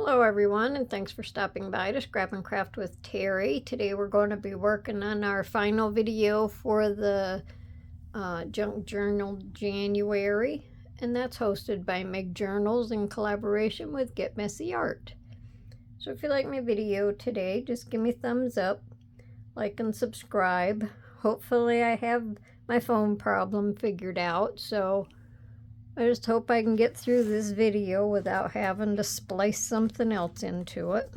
Hello everyone, and thanks for stopping by to Scrap and Craft with Terry. Today we're going to be working on our final video for the Junk Journal January, and that's hosted by Meg Journals in collaboration with Get Messy Art. So if you like my video today, just give me a thumbs up, like and subscribe. Hopefully I have my phone problem figured out, so I just hope I can get through this video without having to splice something else into it.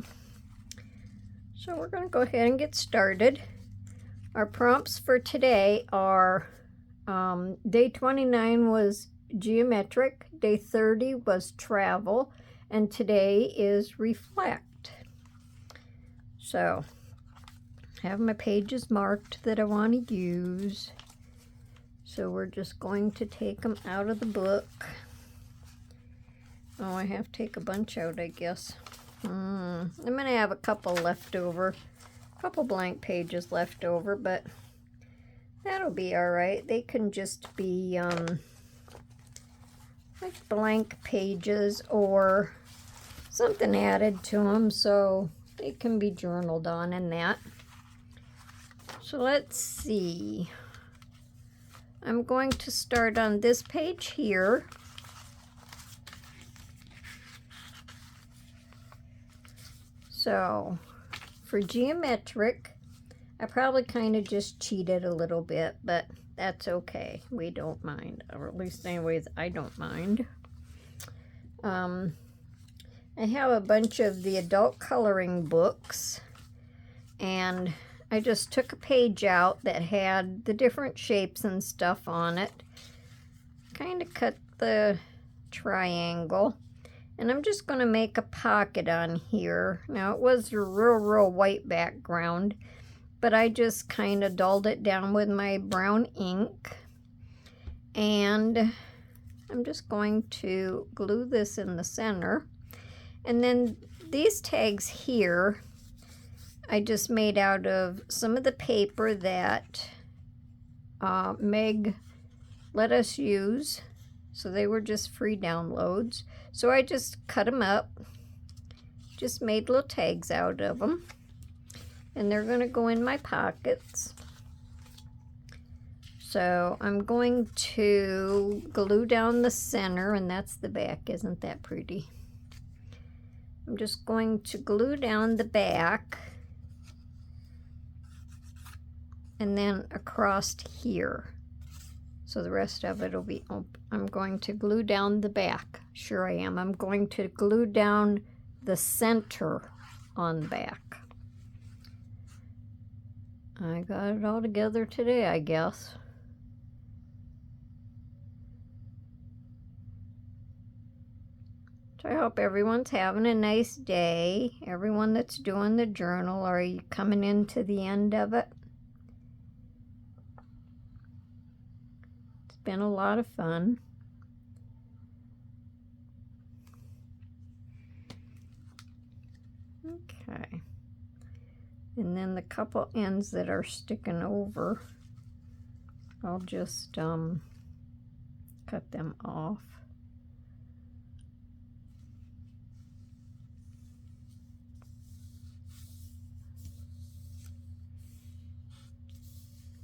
So we're going to go ahead and get started. Our prompts for today are day 29 was geometric, day 30 was travel, and today is reflect. So I have my pages marked that I want to use. So we're just going to take them out of the book. Oh, I have to take a bunch out, I guess. I'm going to have a couple left over. A couple blank pages left over, but that'll be all right. They can just be like blank pages or something added to them, so they can be journaled on in that. So let's see. I'm going to start on this page here. So for geometric, I probably kind of just cheated a little bit, but that's okay. We don't mind, or at least anyways, I don't mind. I have a bunch of the adult coloring books, and I just took a page out that had the different shapes and stuff on it. Kind of cut the triangle. And I'm just going to make a pocket on here. Now it was a real white background, but I just kind of dulled it down with my brown ink. And I'm just going to glue this in the center. And then these tags here, I just made out of some of the paper that Meg let us use. So they were just free downloads. So I just cut them up, just made little tags out of them. And they're going to go in my pockets. So I'm going to glue down the center, and that's the back. Isn't that pretty? I'm just going to glue down the back. And then across here. So the rest of it will be, I'm going to glue down the back. Sure I am. I'm going to glue down the center on the back. I got it all together today, I guess. So I hope everyone's having a nice day. Everyone that's doing the journal, are you coming into the end of it? Been a lot of fun. Okay. And then the couple ends that are sticking over, I'll just cut them off.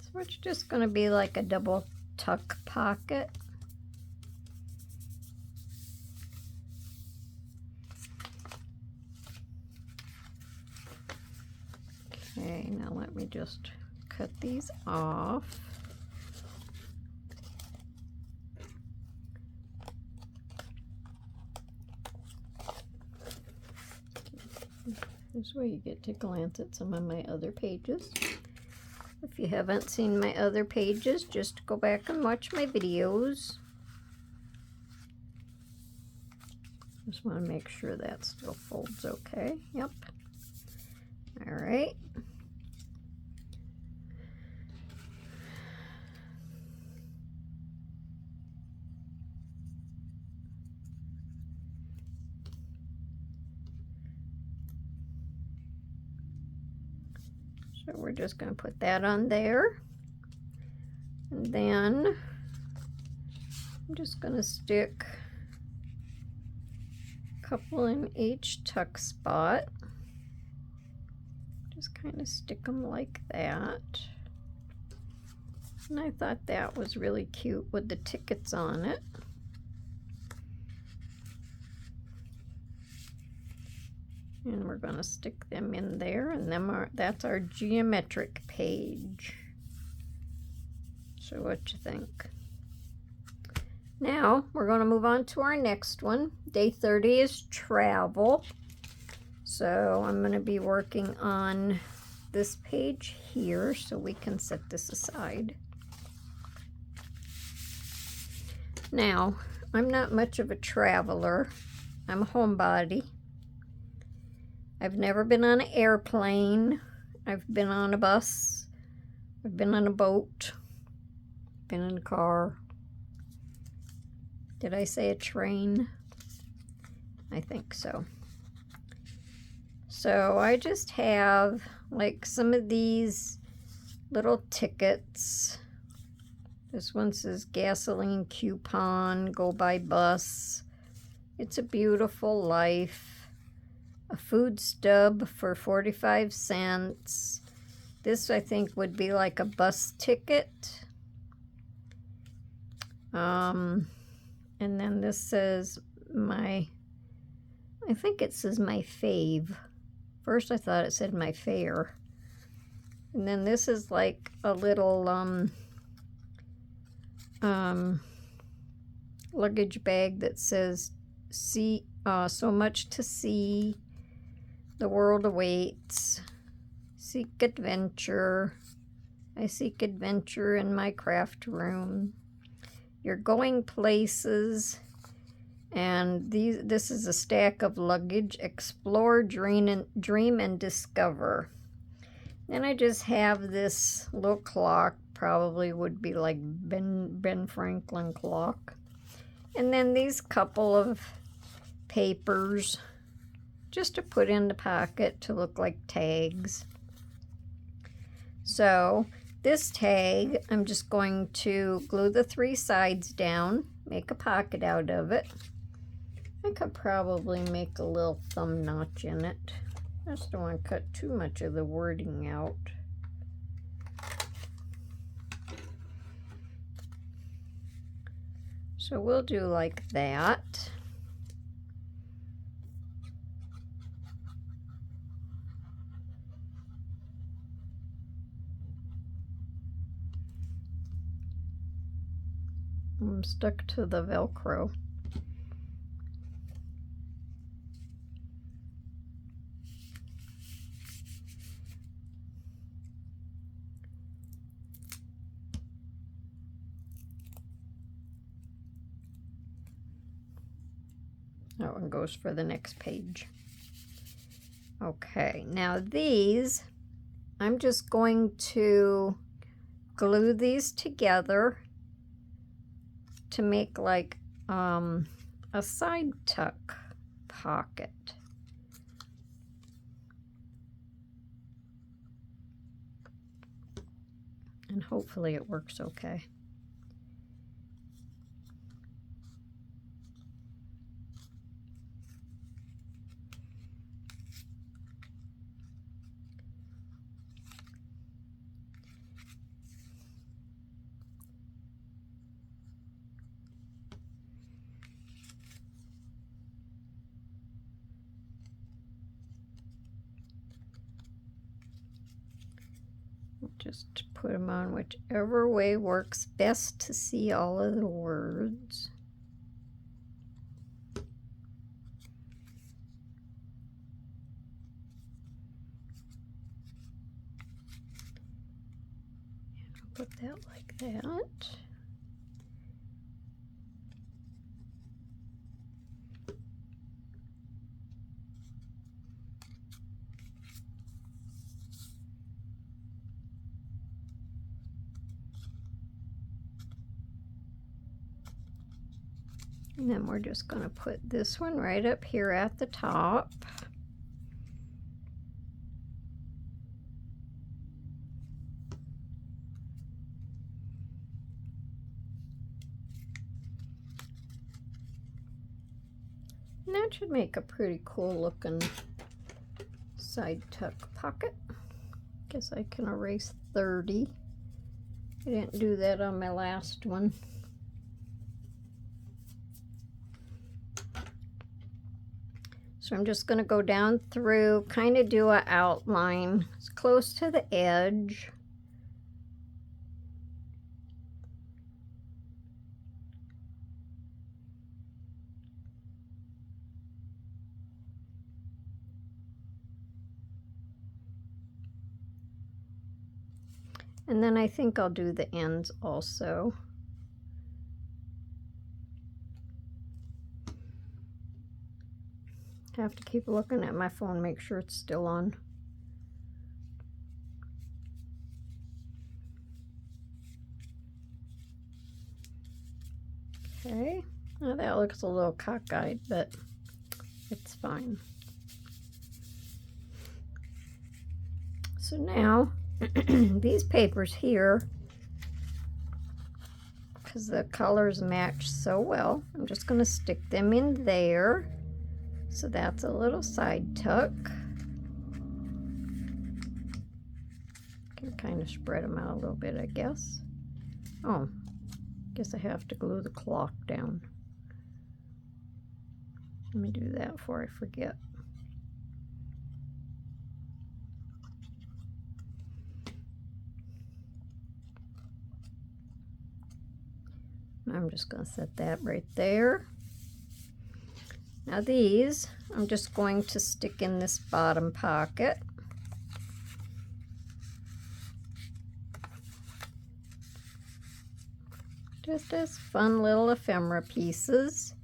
So it's just going to be like a double tuck pocket. Okay, now let me just cut these off. This way you get to glance at some of my other pages. If you haven't seen my other pages, just go back and watch my videos. Just want to make sure that still folds okay. Yep. All right. So we're just going to put that on there. And then I'm just going to stick Couple in each tuck spot. Just kind of stick them like that. And I thought that was really cute with the tickets on it. And we're going to stick them in there, and that's our geometric page. So what you think? Now we're going to move on to our next one. Day 30 is travel. So I'm going to be working on this page here, so we can set this aside. Now, I'm not much of a traveler. I'm a homebody. I've never been on an airplane. I've been on a bus. I've been on a boat. Been in a car. Did I say a train? I think so. So I just have like some of these little tickets. This one says gasoline coupon, go by bus. It's a beautiful life. A food stub for 45 cents. This I think would be like a bus ticket. And then this says I think it says my fave. First I thought it said my fare. And then this is like a little luggage bag that says see so much to see. The world awaits. Seek adventure. I seek adventure in my craft room. You're going places. And this is a stack of luggage. Explore, dream, and discover. Then I just have this little clock. Probably would be like Ben Franklin clock. And then these couple of papers just to put in the pocket to look like tags. So this tag, I'm just going to glue the 3 sides down, make a pocket out of it. I could probably make a little thumb notch in it. I just don't want to cut too much of the wording out. So we'll do like that. I'm stuck to the Velcro. That one goes for the next page. Okay, now these, I'm just going to glue these together to make like a side tuck pocket. And hopefully it works okay. Just put them on whichever way works best to see all of the words. And I'll put that like that. And then we're just going to put this one right up here at the top. that should make a pretty cool looking side tuck pocket. Guess I can erase 30. I didn't do that on my last one. So I'm just going to go down through, kind of do an outline. It's close to the edge. And then I think I'll do the ends also. I have to keep looking at my phone, make sure it's still on. Okay, now that looks a little cockeyed, but it's fine. So now, these papers here, because the colors match so well, I'm just going to stick them in there. So that's a little side tuck. Can kind of spread them out a little bit, I guess. Oh, guess I have to glue the clock down. Let me do that before I forget. I'm just going to set that right there. Now these, I'm just going to stick in this bottom pocket. Just as fun little ephemera pieces.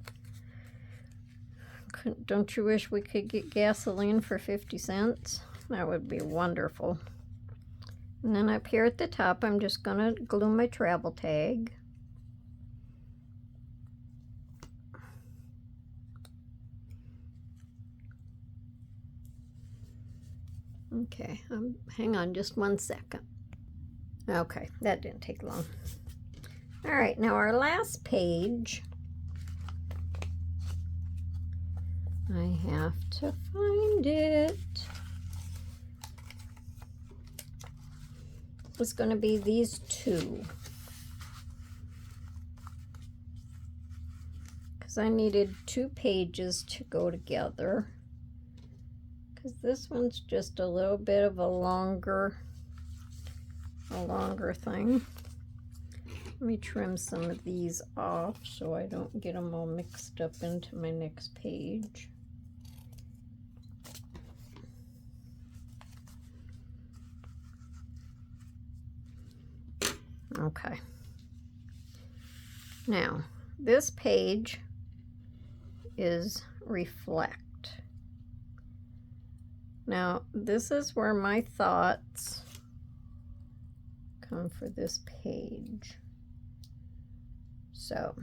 Don't you wish we could get gasoline for 50 cents? That would be wonderful. And then up here at the top, I'm just going to glue my travel tag. Okay, hang on just 1 second. Okay, that didn't take long. All right, now our last page. I have to find it. It's going to be these two. Because I needed 2 pages to go together. Because this one's just a little bit of a longer thing. Let me trim some of these off so I don't get them all mixed up into my next page. Okay. Now, this page is reflect. Now, this is where my thoughts come for this page. So,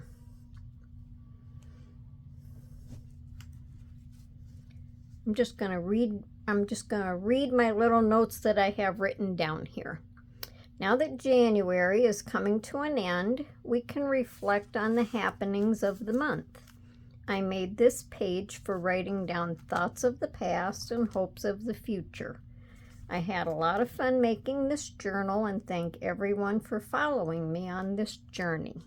I'm just going to read my little notes that I have written down here. Now that January is coming to an end, we can reflect on the happenings of the month. I made this page for writing down thoughts of the past and hopes of the future. I had a lot of fun making this journal and thank everyone for following me on this journey.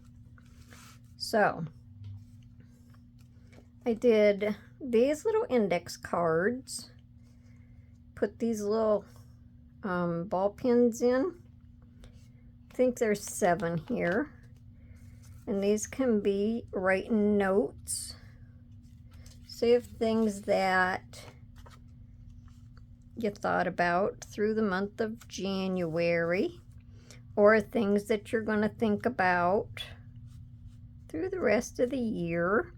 So, I did these little index cards, put these little ball pins in. I think there's 7 here. And these can be writing notes. Say of things that you thought about through the month of January, or things that you're going to think about through the rest of the year.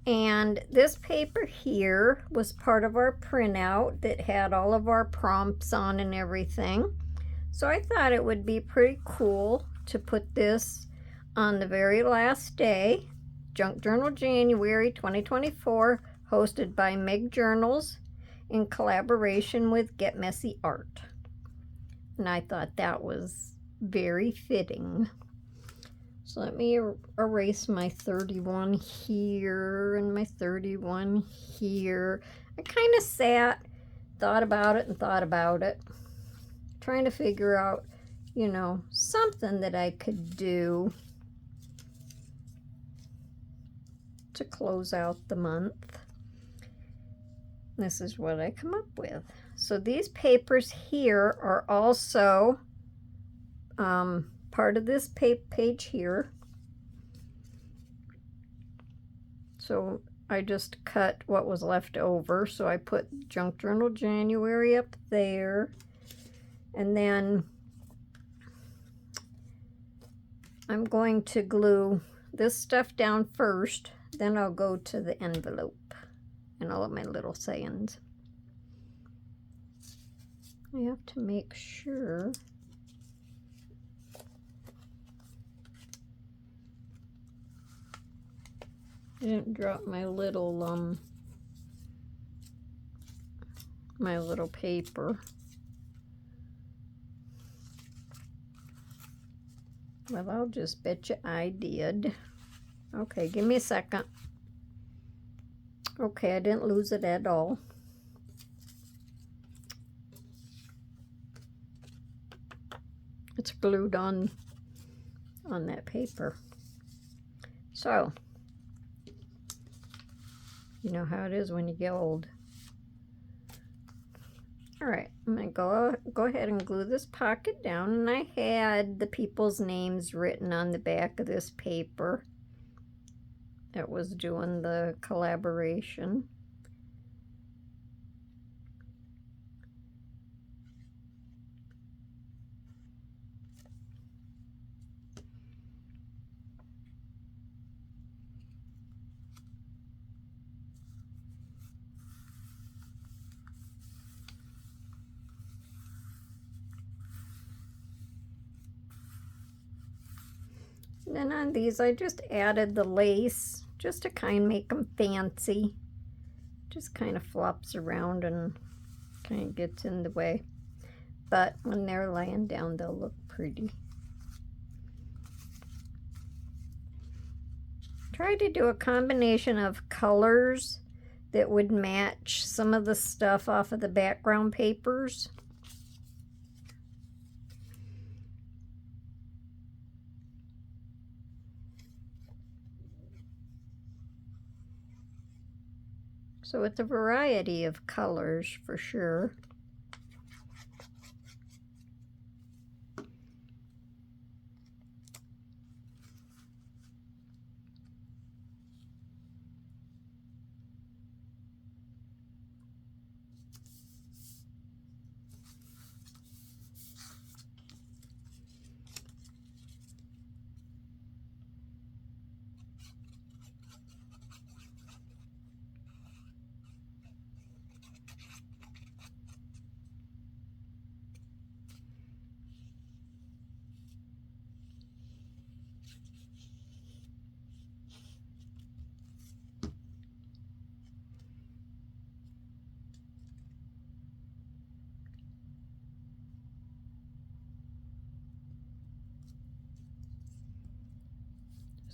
And this paper here was part of our printout that had all of our prompts on and everything. So I thought it would be pretty cool to put this on the very last day, Junk Journal January 2024, hosted by Meg Journals in collaboration with Get Messy Art. And I thought that was very fitting. So let me erase my 31 here and my 31 here. I kind of thought about it and thought about it, trying to figure out, you know, something that I could do to close out the month. This is what I come up with. So these papers here are also part of this page here. So I just cut what was left over. So I put Junk Journal January up there. And then I'm going to glue this stuff down first. Then I'll go to the envelope and all of my little sayings. I have to make sure I didn't drop my little paper. Well, I'll just bet you I did. Okay, give me a second. Okay, I didn't lose it at all. It's glued on that paper. So, you know how it is when you get old. All right, I'm gonna go ahead and glue this pocket down, and I had the people's names written on the back of this paper that was doing the collaboration. And then on these, I just added the lace just to kind of make them fancy. Just kind of flops around and kind of gets in the way. But when they're laying down, they'll look pretty. Try to do a combination of colors that would match some of the stuff off of the background papers. So it's a variety of colors for sure.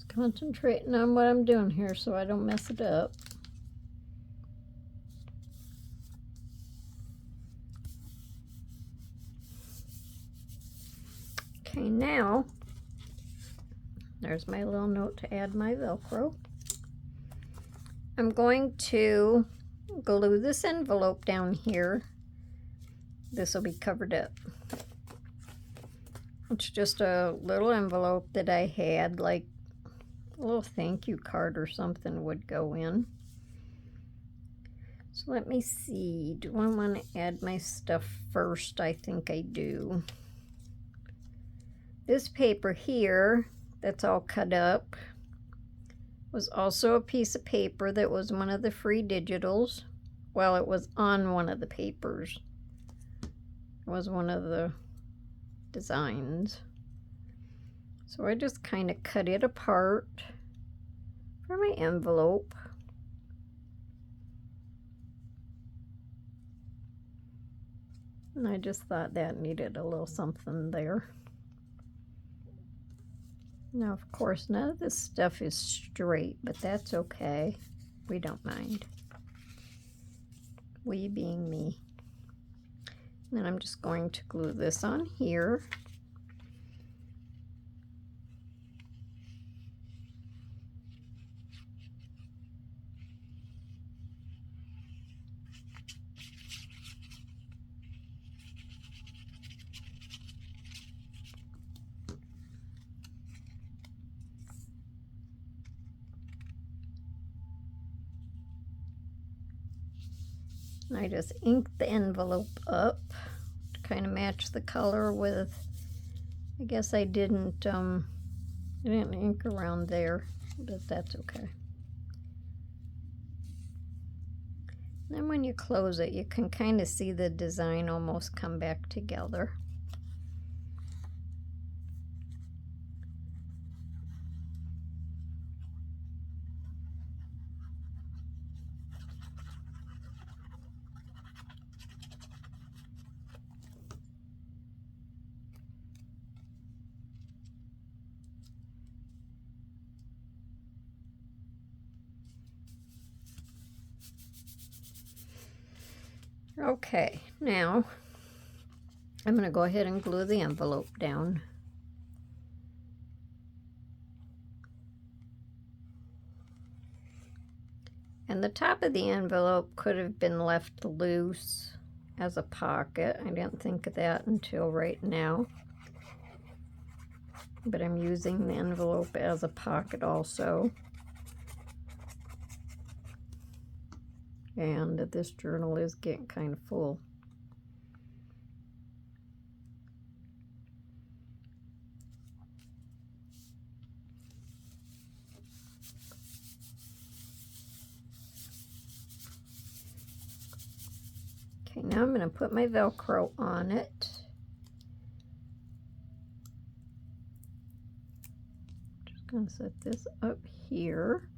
Concentrating on what I'm doing here so I don't mess it up. Okay, now there's my little note to add my Velcro. I'm going to glue this envelope down here. This will be covered up. It's just a little envelope that I had, like a little thank you card or something would go in. So let me see, do I want to add my stuff first? I think I do. This paper here that's all cut up was also a piece of paper that was one of the free digitals. Well, it was on one of the papers. It was one of the designs. So I just kind of cut it apart for my envelope. And I just thought that needed a little something there. Now, of course, none of this stuff is straight, but that's okay. We don't mind. We being me. And then I'm just going to glue this on here. I just inked the envelope up to kind of match the color with, I guess I didn't ink around there, but that's okay. Then when you close it, you can kind of see the design almost come back together. Okay, now I'm going to go ahead and glue the envelope down. And the top of the envelope could have been left loose as a pocket. I didn't think of that until right now. But I'm using the envelope as a pocket also. And this journal is getting kind of full. Okay, now I'm going to put my Velcro on it. Just going to set this up here.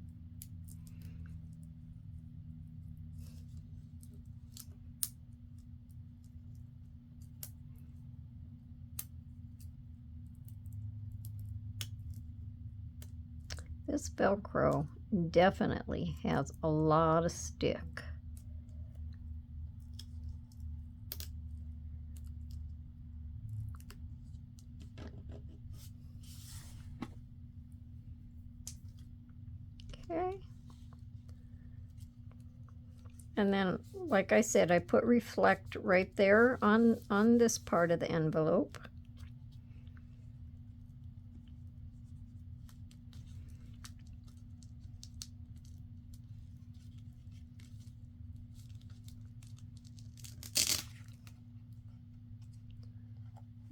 This Velcro definitely has a lot of stick. Okay. And then, like I said, I put reflect right there on this part of the envelope.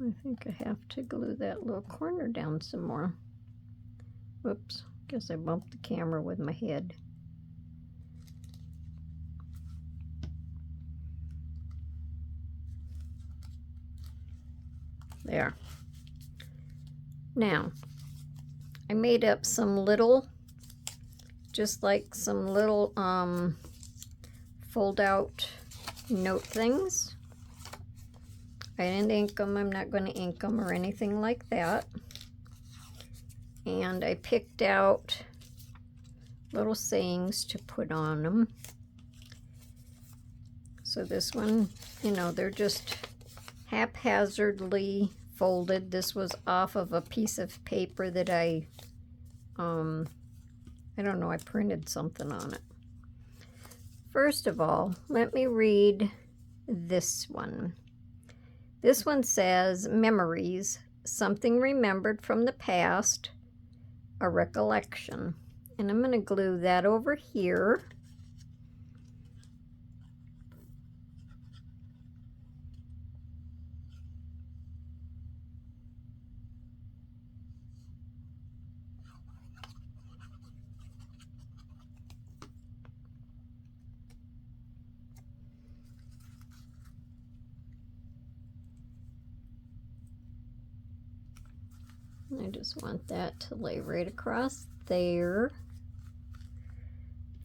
I think I have to glue that little corner down some more. Whoops, guess I bumped the camera with my head. There. Now, I made up some little, just like some little fold out note things. I didn't ink them. I'm not going to ink them or anything like that. And I picked out little sayings to put on them. So this one, you know, they're just haphazardly folded. This was off of a piece of paper that I don't know, I printed something on it. First of all, let me read this one. This one says, memories, something remembered from the past, a recollection. And I'm going to glue that over here. I just want that to lay right across there.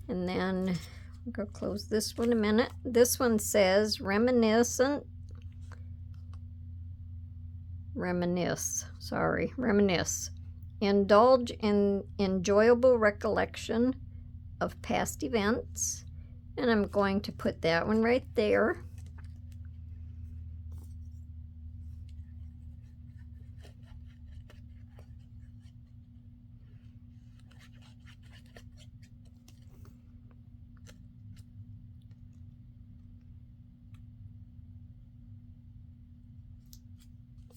And then I'll go close this one a minute. This one says reminisce, indulge in enjoyable recollection of past events. And I'm going to put that one right there.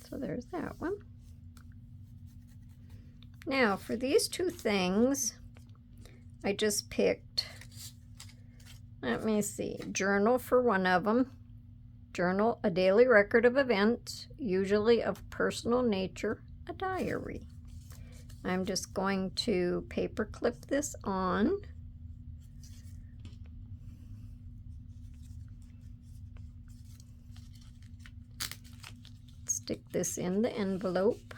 So there's that one. Now for these two things, I just picked, let me see, journal for one of them. Journal, a daily record of events, usually of personal nature, a diary. I'm just going to paper clip this on. Stick this in the envelope.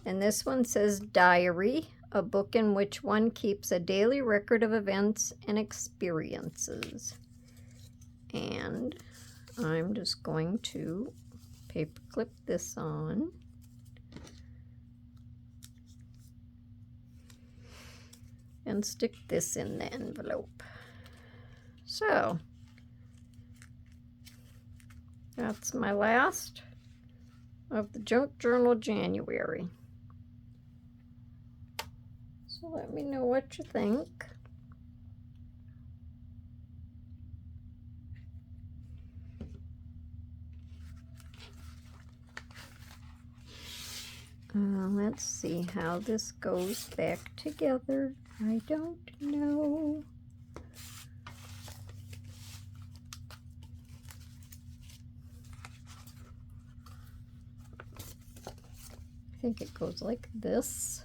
And this one says diary, a book in which one keeps a daily record of events and experiences. And I'm just going to paper clip this on. And stick this in the envelope. So that's my last of the Junk Journal January. So let me know what you think. Let's see how this goes back together. I don't know. I think it goes like this,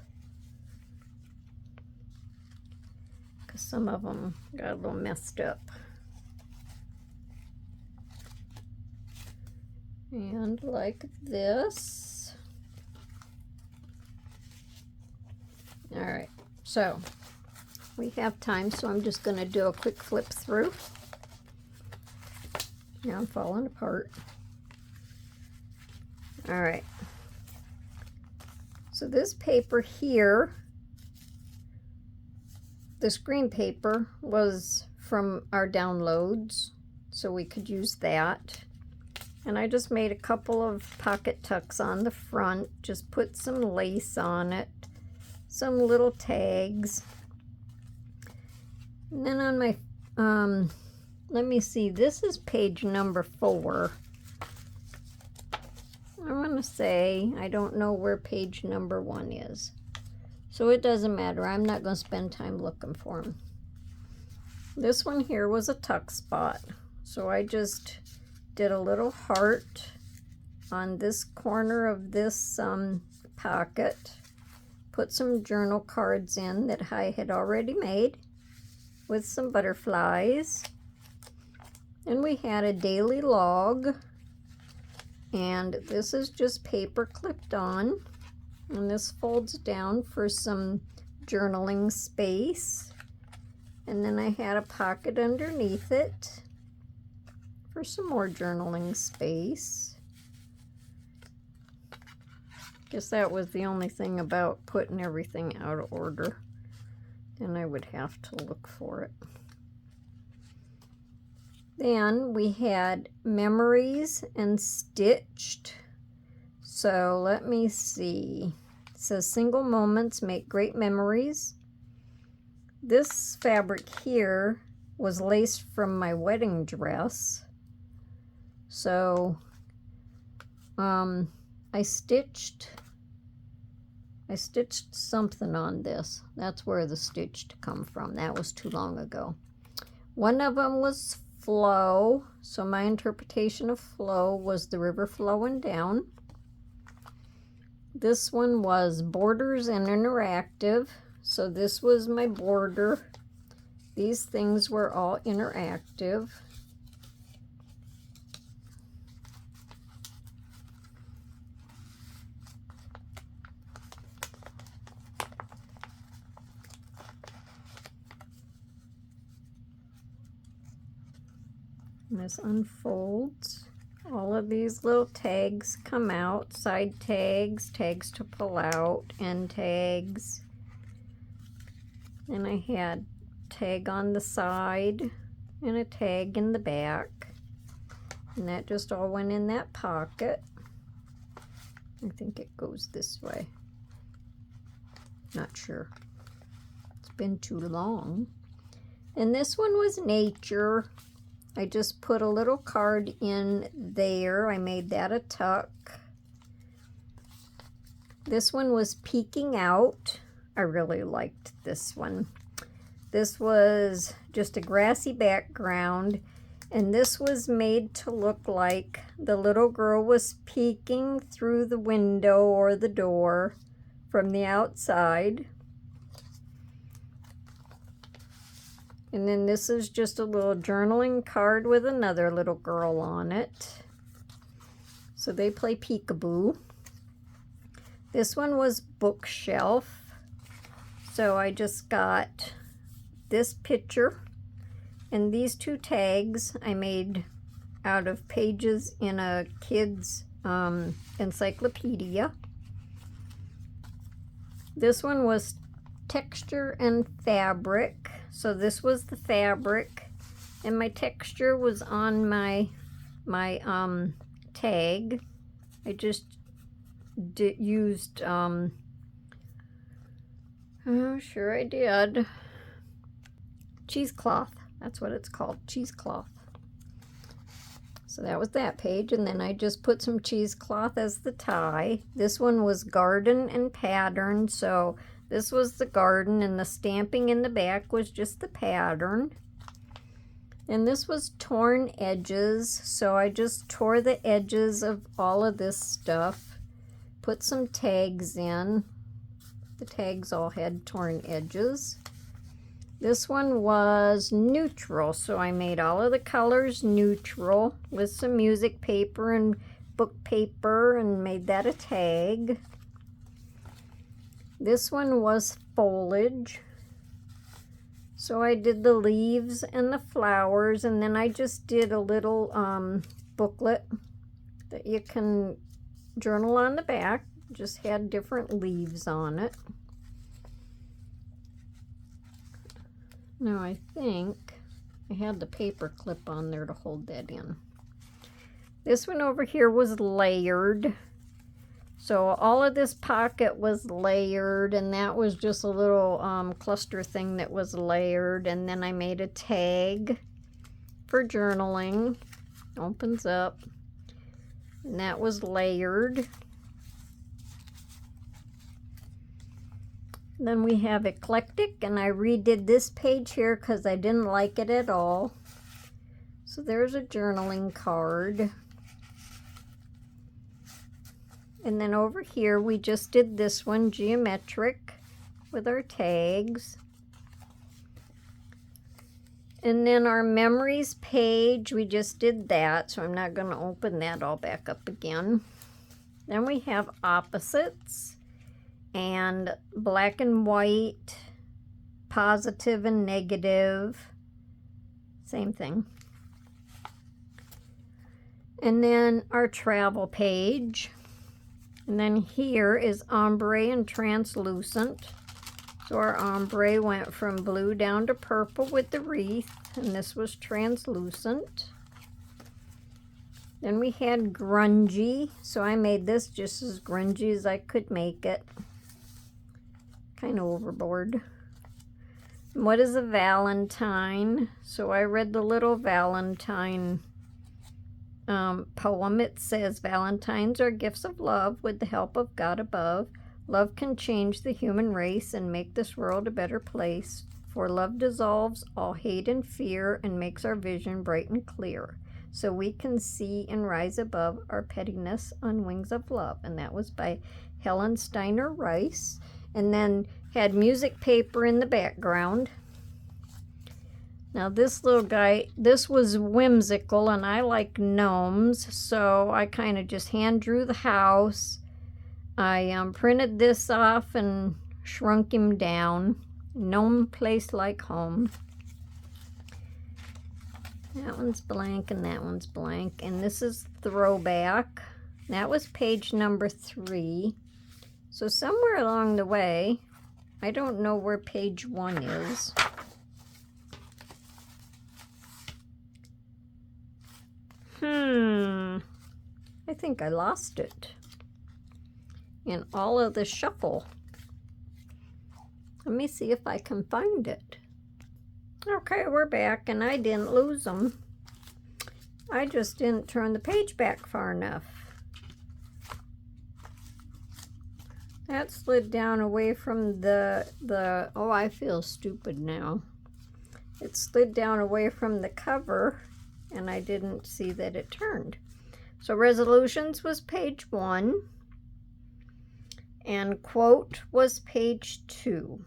because some of them got a little messed up. And like this. All right, so we have time, so I'm just going to do a quick flip through. Now I'm falling apart. All right. So this paper here, this green paper, was from our downloads, so we could use that. And I just made a couple of pocket tucks on the front, just put some lace on it, some little tags. And then on my, let me see, this is page number 4. I want to say, I don't know where page number 1 is. So it doesn't matter. I'm not going to spend time looking for them. This one here was a tuck spot. So I just did a little heart on this corner of this pocket. Put some journal cards in that I had already made with some butterflies. And we had a daily log. And this is just paper clipped on, and this folds down for some journaling space. And then I had a pocket underneath it for some more journaling space. Guess that was the only thing about putting everything out of order. Then I would have to look for it. Then we had memories and stitched. So let me see. It says single moments make great memories. This fabric here was laced from my wedding dress. So I stitched something on this. That's where the stitch come from. That was too long ago. One of them was flow, so my interpretation of flow was the river flowing down. This one was borders and interactive, so this was my border. These things were all interactive. And this unfolds. all of these little tags come out. Side tags, tags to pull out, end tags. And I had tag on the side and a tag in the back. And that just all went in that pocket. I think it goes this way. Not sure. It's been too long. And this one was nature. I just put a little card in there. I made that a tuck. This one was peeking out. I really liked this one. This was just a grassy background, and this was made to look like the little girl was peeking through the window or the door from the outside. And then this is just a little journaling card with another little girl on it. So they play peekaboo. This one was bookshelf. So I just got this picture and these two tags I made out of pages in a kid's encyclopedia. This one was texture and fabric. So this was the fabric, and my texture was on my tag. I just used oh, sure I did, cheesecloth. That's what it's called, cheesecloth. So that was that page, and then I just put some cheesecloth as the tie. This one was garden and pattern, so this was the garden, and the stamping in the back was just the pattern. And this was torn edges, so I just tore the edges of all of this stuff, put some tags in. The tags all had torn edges. This one was neutral, so I made all of the colors neutral with some music paper and book paper and made that a tag. This one was foliage. So I did the leaves and the flowers, and then I just did a little booklet that you can journal on the back. Just had different leaves on it. Now I think I had the paper clip on there to hold that in. This one over here was layered. So all of this pocket was layered, and that was just a little cluster thing that was layered. And then I made a tag for journaling. Opens up. And that was layered. Then we have eclectic, and I redid this page here because I didn't like it at all. So there's a journaling card. And then over here, we just did this one, geometric, with our tags. And then our memories page, we just did that, so I'm not going to open that all back up again. Then we have opposites, and black and white, positive and negative, same thing. And then our travel page. And then here is ombre and translucent. So our ombre went from blue down to purple with the wreath, and this was translucent. Then we had grungy, so I made this just as grungy as I could make it. Kind of overboard. And what is a Valentine? So I read the little Valentine poem. It says, Valentines are gifts of love with the help of God above. Love can change the human race and make this world a better place. For love dissolves all hate and fear and makes our vision bright and clear. So we can see and rise above our pettiness on wings of love. And that was by Helen Steiner Rice. And then had music paper in the background. Now this little guy, this was whimsical, and I like gnomes, so I kind of just hand drew the house. I printed this off and shrunk him down. Gnome place like home. That one's blank and that one's blank. And this is throwback. That was page number 3. So somewhere along the way, I don't know where page 1 is. I think I lost it in all of the shuffle. Let me see if I can find it. Okay, we're back, and I didn't lose them. I just didn't turn the page back far enough. That slid down away from the oh, I feel stupid now. It slid down away from the cover, and I didn't see that it turned. So resolutions was page 1, and quote was page 2.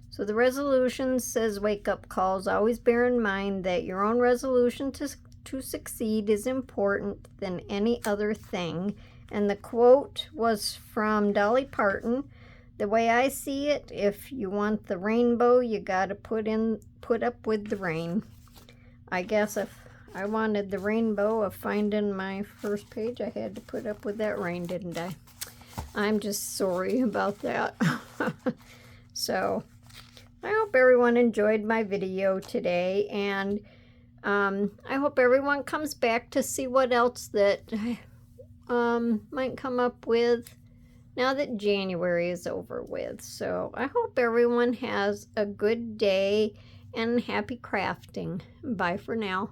So the resolution says wake up calls. Always bear in mind that your own resolution to succeed is important than any other thing. And the quote was from Dolly Parton. The way I see it, if you want the rainbow, you got to put up with the rain. I guess if I wanted the rainbow of finding my first page, I had to put up with that rain, didn't I? I'm just sorry about that. So I hope everyone enjoyed my video today, and I hope everyone comes back to see what else that might come up with now that January is over with. So I hope everyone has a good day and happy crafting. Bye for now.